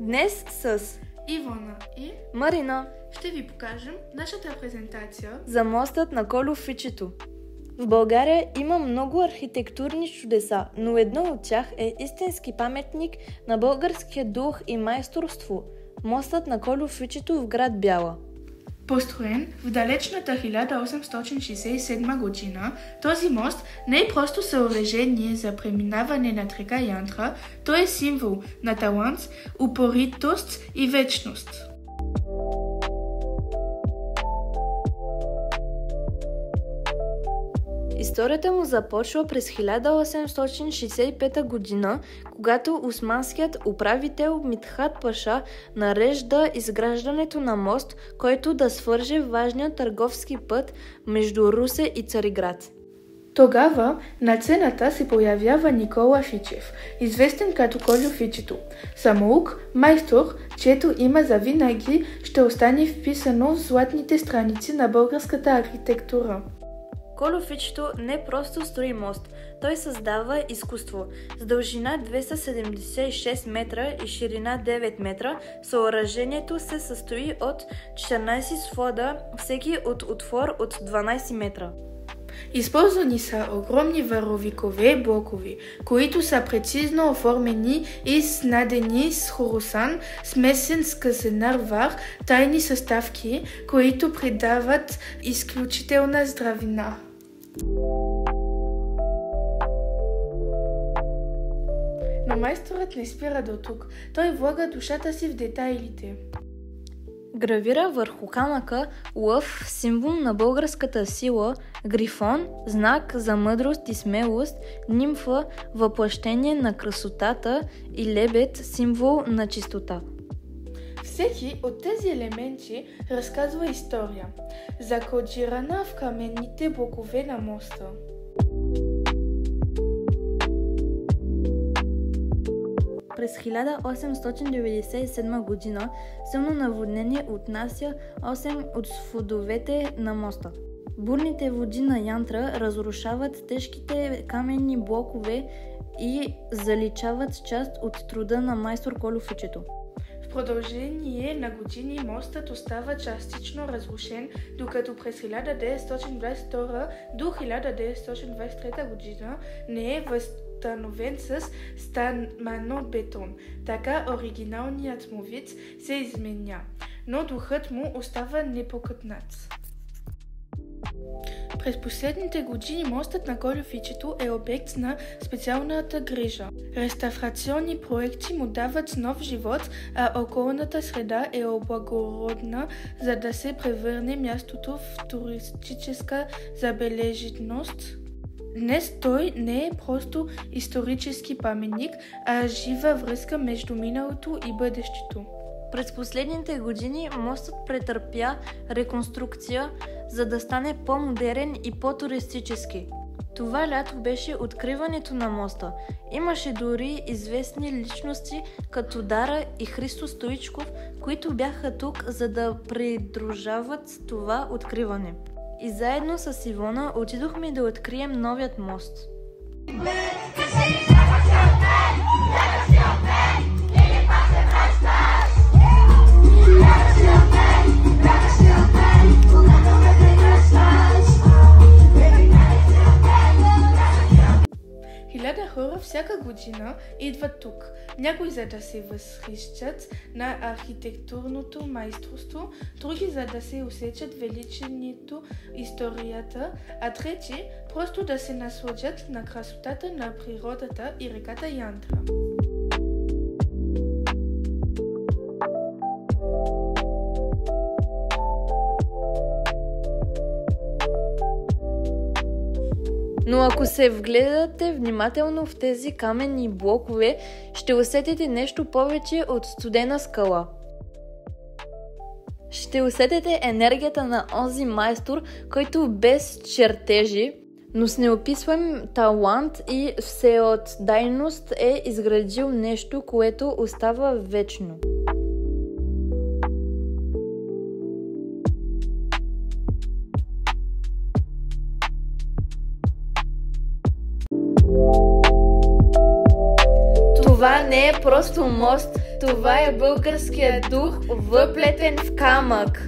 Днес с Ивона и Марина ще ви покажем нашата презентация за мостът на Кольо Фичето. В България има много архитектурни чудеса, но едно от тях е истински паметник на българския дух и майсторство – мостът на Кольо Фичето в град Бяла. Построен в далечната 1867 година, този мост не е просто съоръжение за преминаване над река Янтра, той е символ на талант, упоритост и вечност. Историята му започва през 1865 година, когато османският управител Митхат Паша нарежда изграждането на мост, който да свърже важния търговски път между Русе и Цариград. Тогава на сцената се появява Никола Фичев, известен като Кольо Фичето, самоук, майстор, чието име завинаги ще остане вписано в златните страници на българската архитектура. Кольо Фичето не просто строи мост, той създава изкуство. С дължина 276 метра и ширина 9 метра, съоръжението се състои от 14 свода, всеки от отвор от 12 метра. Използвани са огромни варовикове блокове, които са прецизно оформени и снадени с хорусан, смесен с казенар вар, тайни съставки, които придават изключителна здравина. Но майсторът не спира до тук. Той влага душата си в детайлите. Гравира върху камъка лъв, символ на българската сила, грифон, знак за мъдрост и смелост, нимфа, въплъщение на красотата и лебед, символ на чистота. Всеки от тези елементи разказва история, закоджирана в каменните блокове на моста. През 1897 година силно наводнение отнася 8 от сводовете на моста. Бурните води на Янтра разрушават тежките каменни блокове и заличават част от труда на майстор Кольо Фичето. В продължение на години мостът остава частично разрушен, докато през 1922 до 1923 година не е възстановен с стаманобетон. Така оригиналният му вид се изменя, но духът му остава непокътнат. През последните години мостът на Кольо Фичето е обект на специалната грижа. Реставрационни проекти му дават нов живот, а околната среда е облагородна, за да се превърне мястото в туристическа забележителност. Днес той не е просто исторически паметник, а жива връзка между миналото и бъдещето. През последните години мостът претърпя реконструкция, за да стане по-модерен и по-туристически. Това лято беше откриването на моста. Имаше дори известни личности като Дара и Христо Стоичков, които бяха тук, за да придружават това откриване. И заедно с Ивона отидохме да открием новият мост. Хиляда хора всяка година идват тук. Някои за да се възхищат на архитектурното майсторство, други за да се усечат величието историята, а трети просто да се насладят на красотата на природата и реката Янтра. Но ако се вгледате внимателно в тези каменни блокове, ще усетите нещо повече от студена скала. Ще усетите енергията на онзи майстор, който без чертежи, но с неописваем талант и всеотдайност е изградил нещо, което остава вечно. Това не е просто мост, това е българският дух, въплетен в камък.